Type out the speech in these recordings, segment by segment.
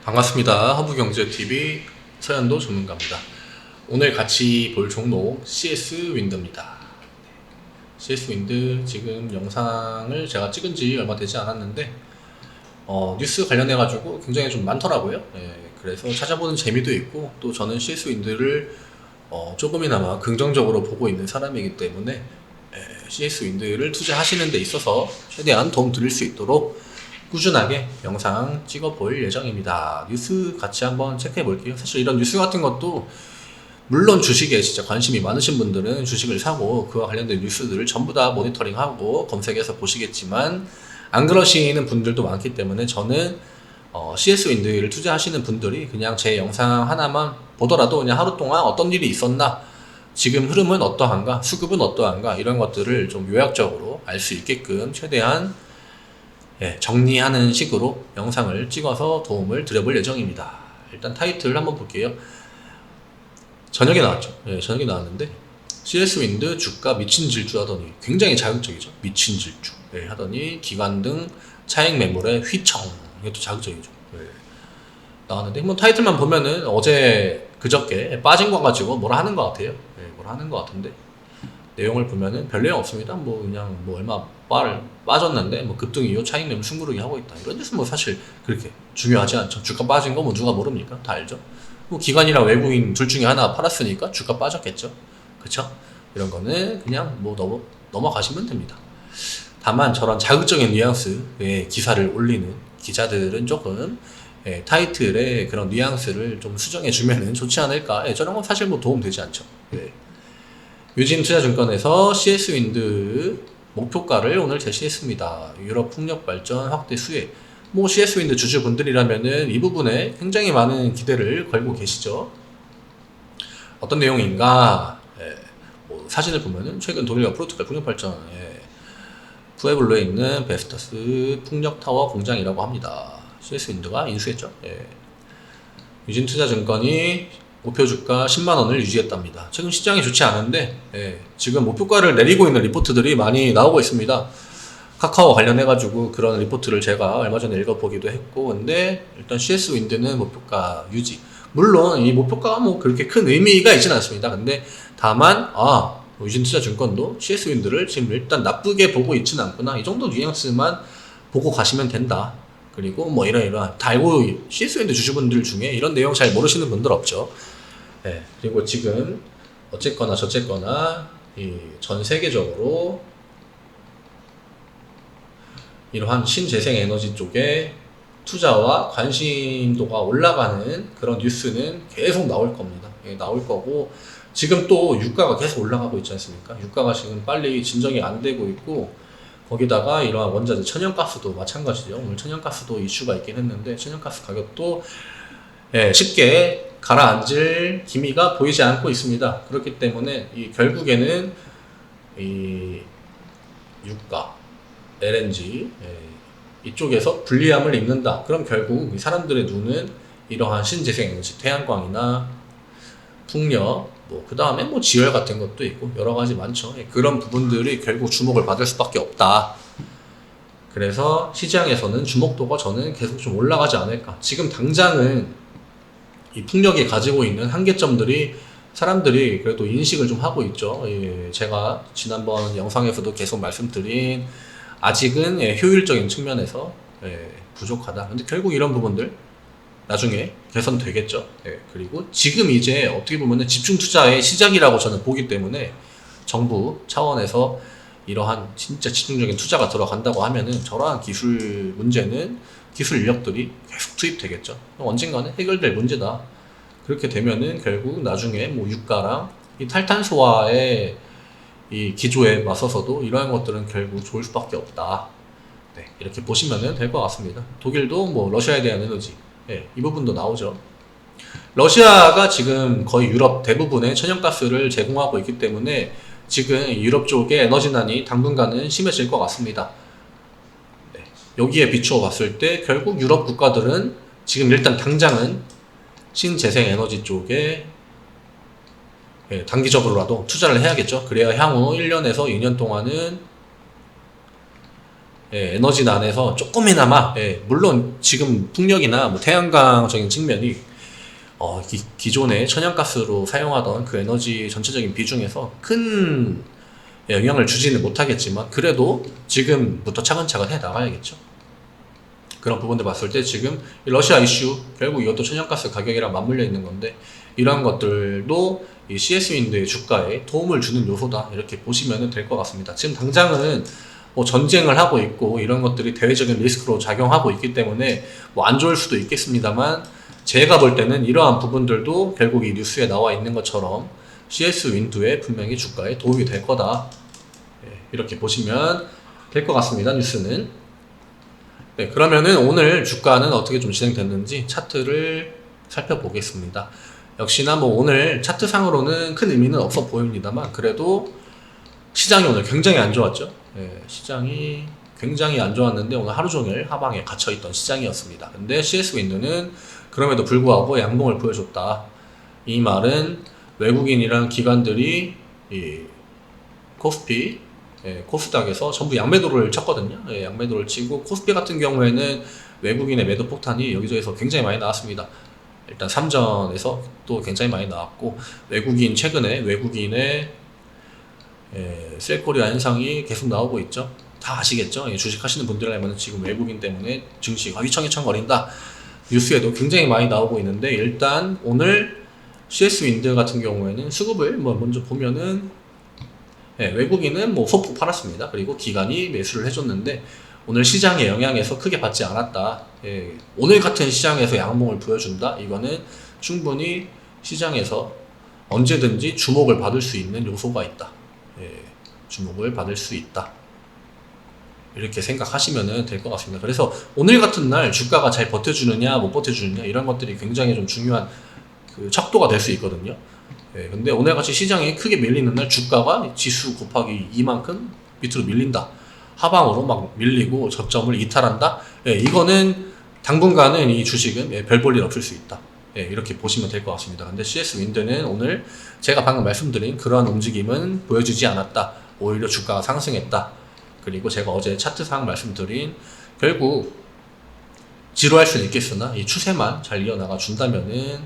반갑습니다. 허브경제TV 서현도 전문가입니다. 오늘 같이 볼 종목 CS 윈드입니다. CS 윈드 지금 영상을 제가 찍은 지 얼마 되지 않았는데 뉴스 관련해 가지고 굉장히 좀 많더라고요. 그래서 찾아보는 재미도 있고, 또 저는 CS 윈드를 조금이나마 긍정적으로 보고 있는 사람이기 때문에 CS 윈드를 투자하시는 데 있어서 최대한 도움 드릴 수 있도록 꾸준하게 영상 찍어 볼 예정입니다. 뉴스 같이 한번 체크해 볼게요. 사실 이런 뉴스 같은 것도 물론 주식에 진짜 관심이 많으신 분들은 주식을 사고 그와 관련된 뉴스들을 전부 다 모니터링하고 검색해서 보시겠지만, 안 그러시는 분들도 많기 때문에 저는 CS 윈드를 투자하시는 분들이 그냥 제 영상 하나만 보더라도 그냥 하루 동안 어떤 일이 있었나, 지금 흐름은 어떠한가, 수급은 어떠한가, 이런 것들을 좀 요약적으로 알 수 있게끔 최대한 정리하는 식으로 영상을 찍어서 도움을 드려볼 예정입니다. 일단 타이틀 한번 볼게요. 저녁에 나왔죠. 저녁에 나왔는데 CS 윈드 주가 미친 질주 하더니, 굉장히 자극적이죠. 미친 질주 하더니 기관 등 차익 매물의 휘청, 이것도 자극적이죠. 나왔는데 뭐 타이틀만 보면은 어제 그저께 빠진 거 가지고 뭐라 하는 것 같아요. 뭐라 하는 것 같은데 내용을 보면은 별 내용 없습니다. 뭐 그냥 뭐 얼마 빠졌는데 뭐 급등 이후 차익 매물 숨고르기 하고 있다, 이런 데서 뭐 사실 그렇게 중요하지 않죠. 주가 빠진 거 뭐 누가 모릅니까? 다 알죠. 뭐 기관이랑 외국인 둘 중에 하나 팔았으니까 주가 빠졌겠죠. 그쵸? 이런 거는 그냥 뭐 넘어가시면 됩니다. 다만 저런 자극적인 뉘앙스의 기사를 올리는 기자들은 조금 타이틀에 그런 뉘앙스를 좀 수정해 주면은 좋지 않을까. 저런 건 사실 뭐 도움 되지 않죠. 유진투자증권에서 CS 윈드 목표가를 오늘 제시했습니다. 유럽 풍력 발전 확대 수혜. 뭐 CS 윈드 주주분들이라면은 이 부분에 굉장히 많은 기대를 걸고 계시죠. 어떤 내용인가? 뭐 사진을 보면은 최근 독일과 포르투갈 풍력 발전 푸에블로에 있는 베스터스 풍력 타워 공장이라고 합니다. CS 윈드가 인수했죠. 유진투자증권이 목표 주가 10만원을 유지했답니다. 최근 시장이 좋지 않은데 지금 목표가를 내리고 있는 리포트들이 많이 나오고 있습니다. 카카오 관련해가지고 그런 리포트를 제가 얼마 전에 읽어보기도 했고, 근데 일단 CS 윈드는 목표가 유지. 물론 이 목표가가 뭐 그렇게 큰 의미가 있지는 않습니다. 근데 다만 유진투자증권도 CS 윈드를 지금 일단 나쁘게 보고 있지는 않구나, 이 정도 뉘앙스만 보고 가시면 된다. 그리고 뭐 이러이러한 다 알고, CS 윈드 주주분들 중에 이런 내용 잘 모르시는 분들 없죠. 그리고 지금 어쨌거나 저쨌거나 전 세계적으로 이러한 신재생 에너지 쪽에 투자와 관심도가 올라가는 그런 뉴스는 계속 나올 겁니다. 나올 거고, 지금 또 유가가 계속 올라가고 있지 않습니까? 유가가 지금 빨리 진정이 안 되고 있고, 거기다가 이러한 원자재 천연가스도 마찬가지죠. 오늘 천연가스도 이슈가 있긴 했는데 천연가스 가격도 쉽게 가라앉을 기미가 보이지 않고 있습니다. 그렇기 때문에 결국에는 이 유가, LNG 이쪽에서 불리함을 입는다. 그럼 결국 이 사람들의 눈은 이러한 신재생에너지, 태양광이나 풍력, 그 다음에 뭐 지열 같은 것도 있고 여러 가지 많죠. 그런 부분들이 결국 주목을 받을 수밖에 없다. 그래서 시장에서는 주목도가 저는 계속 좀 올라가지 않을까. 지금 당장은 이 풍력이 가지고 있는 한계점들이 사람들이 그래도 인식을 좀 하고 있죠. 제가 지난번 영상에서도 계속 말씀드린, 아직은 효율적인 측면에서 부족하다. 근데 결국 이런 부분들 나중에 개선되겠죠. 그리고 지금 이제 어떻게 보면 집중 투자의 시작이라고 저는 보기 때문에, 정부 차원에서 이러한 진짜 집중적인 투자가 들어간다고 하면은 저러한 기술 문제는, 기술 인력들이 계속 투입되겠죠. 언젠가는 해결될 문제다. 그렇게 되면은 결국 나중에 뭐 유가랑 이 탈탄소화의 이 기조에 맞서서도 이러한 것들은 결국 좋을 수밖에 없다. 이렇게 보시면 될 것 같습니다. 독일도 뭐 러시아에 대한 에너지, 이 부분도 나오죠. 러시아가 지금 거의 유럽 대부분의 천연가스를 제공하고 있기 때문에 지금 유럽 쪽의 에너지난이 당분간은 심해질 것 같습니다. 여기에 비추어 봤을 때 결국 유럽 국가들은 지금 일단 당장은 신재생 에너지 쪽에 단기적으로라도 투자를 해야겠죠. 그래야 향후 1년에서 2년 동안은 에너지난에서 조금이나마 물론 지금 풍력이나 뭐 태양광적인 측면이 기존에 천연가스로 사용하던 그 에너지 전체적인 비중에서 큰 영향을 주지는 못하겠지만 그래도 지금부터 차근차근 해 나가야겠죠. 그런 부분들 봤을 때 지금 러시아 이슈 결국 이것도 천연가스 가격이랑 맞물려 있는 건데 이러한 것들도 이 CS 윈드의 주가에 도움을 주는 요소다 이렇게 보시면 될 것 같습니다. 지금 당장은 뭐 전쟁을 하고 있고 이런 것들이 대외적인 리스크로 작용하고 있기 때문에 뭐 안 좋을 수도 있겠습니다만 제가 볼 때는 이러한 부분들도 결국 이 뉴스에 나와 있는 것처럼 CS 윈드의 분명히 주가에 도움이 될 거다 이렇게 보시면 될 것 같습니다. 뉴스는. 그러면은 오늘 주가는 어떻게 좀 진행됐는지 차트를 살펴보겠습니다. 역시나 뭐 오늘 차트상으로는 큰 의미는 없어 보입니다만 그래도 시장이 오늘 굉장히 안 좋았죠. 시장이 굉장히 안 좋았는데 오늘 하루 종일 하방에 갇혀있던 시장이었습니다. 근데 CS 윈드는 그럼에도 불구하고 양봉을 보여줬다. 이 말은 외국인이랑 기관들이 이 코스피, 코스닥에서 전부 양매도를 쳤거든요. 양매도를 치고 코스피 같은 경우에는 외국인의 매도 폭탄이 여기저기서 굉장히 많이 나왔습니다. 일단 삼전에서 또 굉장히 많이 나왔고 최근에 외국인의 셀코리아 현상이 계속 나오고 있죠. 다 아시겠죠? 주식 하시는 분들이라면 지금 외국인 때문에 증시가 휘청휘청거린다 뉴스에도 굉장히 많이 나오고 있는데 일단 오늘 CS 윈드 같은 경우에는 수급을 먼저 보면은 외국인은 뭐 소폭 팔았습니다. 그리고 기관이 매수를 해줬는데 오늘 시장의 영향에서 크게 받지 않았다. 오늘 같은 시장에서 양봉을 보여준다. 이거는 충분히 시장에서 언제든지 주목을 받을 수 있는 요소가 있다. 주목을 받을 수 있다. 이렇게 생각하시면 될 것 같습니다. 그래서 오늘 같은 날 주가가 잘 버텨주느냐 못 버텨주느냐 이런 것들이 굉장히 좀 중요한 그 척도가 될 수 있거든요. 근데 오늘같이 시장이 크게 밀리는 날 주가가 지수 곱하기 2만큼 밑으로 밀린다. 하방으로 막 밀리고 저점을 이탈한다. 이거는 당분간은 이 주식은 별 볼 일 없을 수 있다. 이렇게 보시면 될 것 같습니다. 근데 CS 윈드는 오늘 제가 방금 말씀드린 그러한 움직임은 보여주지 않았다. 오히려 주가가 상승했다. 그리고 제가 어제 차트상 말씀드린 결국 지루할 수는 있겠으나 이 추세만 잘 이어나가 준다면은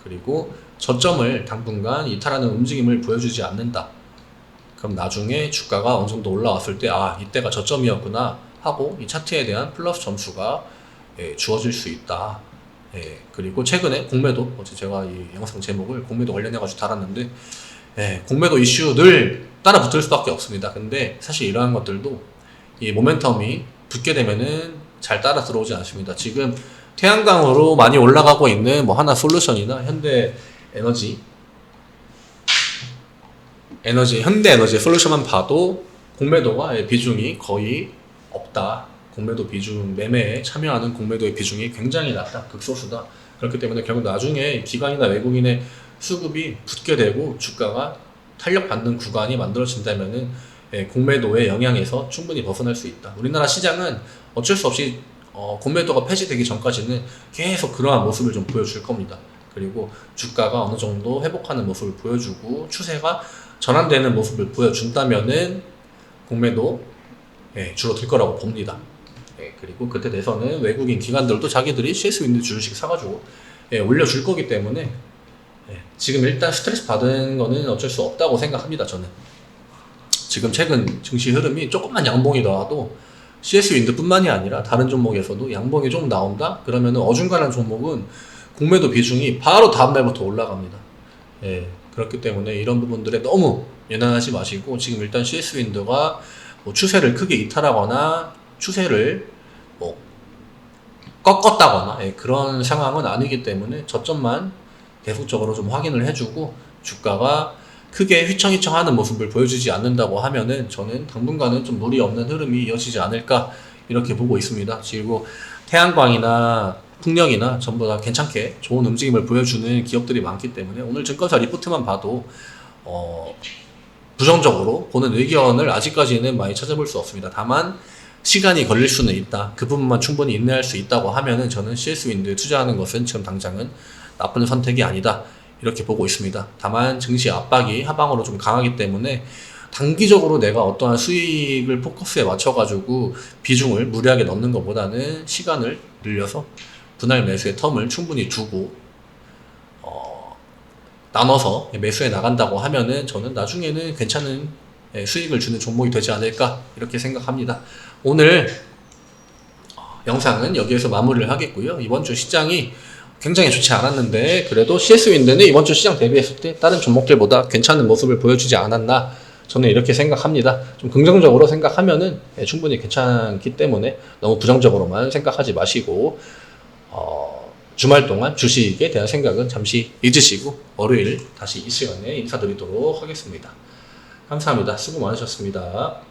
그리고 저점을 당분간 이탈하는 움직임을 보여주지 않는다. 그럼 나중에 주가가 어느 정도 올라왔을 때 이때가 저점이었구나 하고 이 차트에 대한 플러스 점수가 주어질 수 있다. 그리고 최근에 공매도 어제 제가 이 영상 제목을 공매도 관련해 가지고 달았는데 공매도 이슈 늘 따라 붙을 수밖에 없습니다. 근데 사실 이러한 것들도 이 모멘텀이 붙게 되면은 잘 따라 들어오지 않습니다. 지금 태양광으로 많이 올라가고 있는 뭐 하나솔루션이나 현대에너지 솔루션만 봐도 공매도가 비중이 거의 없다. 공매도 비중, 매매에 참여하는 공매도의 비중이 굉장히 낮다. 극소수다. 그렇기 때문에 결국 나중에 기관이나 외국인의 수급이 붙게 되고 주가가 탄력받는 구간이 만들어진다면은 공매도의 영향에서 충분히 벗어날 수 있다. 우리나라 시장은 어쩔 수 없이 공매도가 폐지되기 전까지는 계속 그러한 모습을 좀 보여줄 겁니다. 그리고 주가가 어느 정도 회복하는 모습을 보여주고 추세가 전환되는 모습을 보여준다면은 공매도 줄어들 거라고 봅니다. 그리고 그때 돼서는 외국인 기관들도 자기들이 CS 윈드 주식 사가지고 올려줄 거기 때문에 지금 일단 스트레스 받은 거는 어쩔 수 없다고 생각합니다. 저는 지금 최근 증시 흐름이 조금만 양봉이 나와도 CS 윈드 뿐만이 아니라 다른 종목에서도 양봉이 좀 나온다? 그러면 어중간한 종목은 공매도 비중이 바로 다음날부터 올라갑니다. 그렇기 때문에 이런 부분들에 너무 연연하지 마시고 지금 일단 CS 윈드가 뭐 추세를 크게 이탈하거나 추세를 뭐 꺾었다거나 그런 상황은 아니기 때문에 저점만 계속적으로 좀 확인을 해주고 주가가 크게 휘청휘청하는 모습을 보여주지 않는다고 하면은 저는 당분간은 좀 무리 없는 흐름이 이어지지 않을까 이렇게 보고 있습니다. 그리고 태양광이나 풍력이나 전부 다 괜찮게 좋은 움직임을 보여주는 기업들이 많기 때문에 오늘 증권사 리포트만 봐도 부정적으로 보는 의견을 아직까지는 많이 찾아볼 수 없습니다. 다만 시간이 걸릴 수는 있다. 그 부분만 충분히 인내할 수 있다고 하면은 저는 CS 윈드에 투자하는 것은 지금 당장은 나쁜 선택이 아니다. 이렇게 보고 있습니다. 다만 증시 압박이 하방으로 좀 강하기 때문에 단기적으로 내가 어떠한 수익을 포커스에 맞춰가지고 비중을 무리하게 넣는 것보다는 시간을 늘려서 분할 매수의 텀을 충분히 두고 나눠서 매수해 나간다고 하면은 저는 나중에는 괜찮은 수익을 주는 종목이 되지 않을까 이렇게 생각합니다. 오늘 영상은 여기에서 마무리를 하겠고요. 이번 주 시장이 굉장히 좋지 않았는데 그래도 CS윈드는 이번 주 시장 대비했을 때 다른 종목들보다 괜찮은 모습을 보여주지 않았나 저는 이렇게 생각합니다. 좀 긍정적으로 생각하면은 충분히 괜찮기 때문에 너무 부정적으로만 생각하지 마시고 주말 동안 주식에 대한 생각은 잠시 잊으시고 월요일 다시 이 시간에 인사드리도록 하겠습니다. 감사합니다. 수고 많으셨습니다.